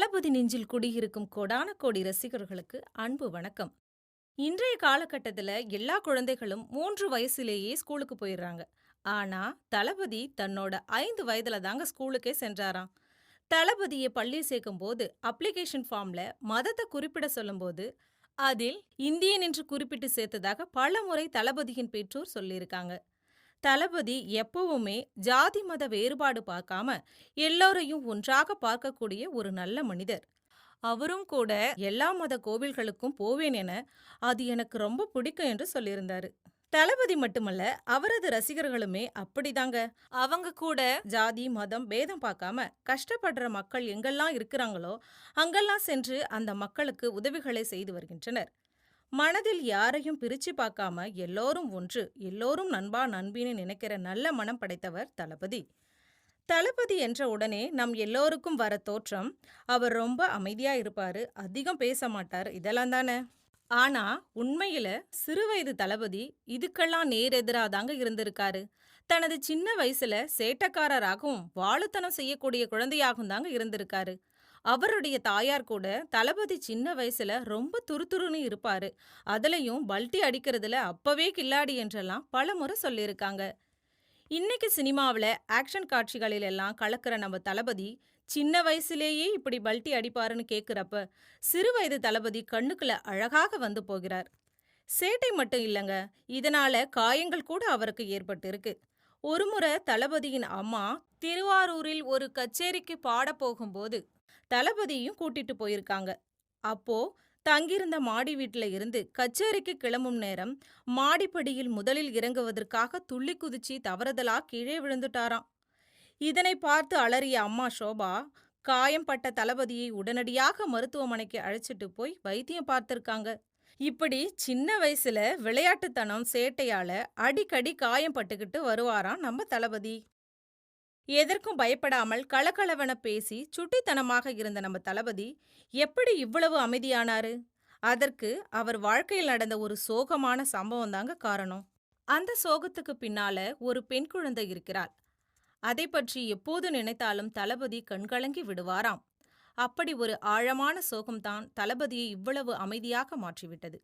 தளபதி நெஞ்சில் குடியிருக்கும் கோடான கோடி ரசிகர்களுக்கு அன்பு வணக்கம். இன்றைய காலகட்டத்துல எல்லா குழந்தைகளும் 3 வயசுலேயே ஸ்கூலுக்கு போயிடுறாங்க. ஆனா தளபதி தன்னோட 5 வயதுல தாங்க ஸ்கூலுக்கே சென்றாராம். தளபதியை பள்ளி சேர்க்கும்போது அப்ளிகேஷன் ஃபார்ம்ல மதத்தை குறிப்பிட சொல்லும்போது அதில் இந்தியன் என்று குறிப்பிட்டு சேர்த்ததாக பலமுறை தளபதியின் பெற்றோர் சொல்லியிருக்காங்க. தளபதி எப்பவுமே ஜாதி மத வேறுபாடு பார்க்காம எல்லோரையும் ஒன்றாக பார்க்கக்கூடிய ஒரு நல்ல மனிதர். அவரும் கூட எல்லா மத கோவில்களுக்கும் போவேன் என அது எனக்கு ரொம்ப பிடிக்கும் என்று சொல்லியிருந்தாரு. தளபதி மட்டுமல்ல, அவரது ரசிகர்களுமே அப்படிதாங்க. அவங்க கூட ஜாதி மதம் பேதம் பார்க்காம கஷ்டப்படுற மக்கள் எங்கெல்லாம் இருக்கிறாங்களோ அங்கெல்லாம் சென்று அந்த மக்களுக்கு உதவிகளை செய்து வருகின்றனர். மனதில் யாரையும் பிரிச்சு பார்க்காம எல்லோரும் ஒன்று, எல்லோரும் நண்பா நண்பின்னு நினைக்கிற நல்ல மனம் படைத்தவர் தளபதி. தளபதி என்ற உடனே நம் எல்லோருக்கும் வர தோற்றம், அவர் ரொம்ப அமைதியா இருப்பாரு, அதிகம் பேச மாட்டார், இதெல்லாம் தானே. ஆனா உண்மையில சிறுவயது தளபதி இதுக்கெல்லாம் நேரெதிராதாங்க இருந்திருக்காரு. தனது சின்ன வயசுல சேட்டக்காரராகவும் வாலுத்தனம் செய்யக்கூடிய குழந்தையாகவும் தாங்க இருந்திருக்காரு. அவருடைய தாயார் கூட தளபதி சின்ன வயசுல ரொம்ப துருதுருன்னு இருப்பாரு, அதுலயும் பல்டி அடிக்கிறதுல அப்பவே கில்லாடி என்றெல்லாம் பலமுறை சொல்லியிருக்காங்க. இன்னைக்கு சினிமாவுல ஆக்ஷன் காட்சிகளில் எல்லாம் கலக்கிற நம்ம தளபதி சின்ன வயசுலேயே இப்படி பல்டி அடிப்பாருன்னு கேக்குறப்ப சிறு வயது தளபதி கண்ணுக்குள்ள அழகாக வந்து போகிறார். சேட்டை மட்டும் இல்லைங்க, இதனால காயங்கள் கூட அவருக்கு ஏற்பட்டு இருக்கு. ஒருமுறை தளபதியின் அம்மா திருவாரூரில் ஒரு கச்சேரிக்கு பாட போகும்போது தளபதியும் கூட்டிட்டு போயிருக்காங்க. அப்போ தங்கியிருந்த மாடி வீட்டுல இருந்து கச்சேரிக்கு கிளம்பும் நேரம் மாடிப்படியில் முதலில் இறங்குவதற்காக துள்ளி குதிச்சு தவறுதலா கீழே விழுந்துட்டாராம். இதனை பார்த்து அலறிய அம்மா ஷோபா காயம் பட்ட தளபதியை உடனடியாக மருத்துவமனைக்கு அழைச்சிட்டு போய் வைத்தியம் பார்த்திருக்காங்க. இப்படி சின்ன வயசுல விளையாட்டுத்தனம் சேட்டையால அடிக்கடி காயம் பட்டுக்கிட்டு வருவாராம் நம்ம தளபதி. எதற்கும் பயப்படாமல் கலகலவென பேசி சுட்டித்தனமாக இருந்த நம்ம தளபதி எப்படி இவ்வளவு அமைதியானாரு? அதற்கு அவர் வாழ்க்கையில் நடந்த ஒரு சோகமான சம்பவம் தாங்க காரணம். அந்த சோகத்துக்கு பின்னால ஒரு பெண் குழந்தை இருக்கிறாள். அதை பற்றி எப்போது நினைத்தாலும் தளபதி கண்கலங்கி விடுவாராம். அப்படி ஒரு ஆழமான சோகம்தான் தளபதியை இவ்வளவு அமைதியாக மாற்றிவிட்டது.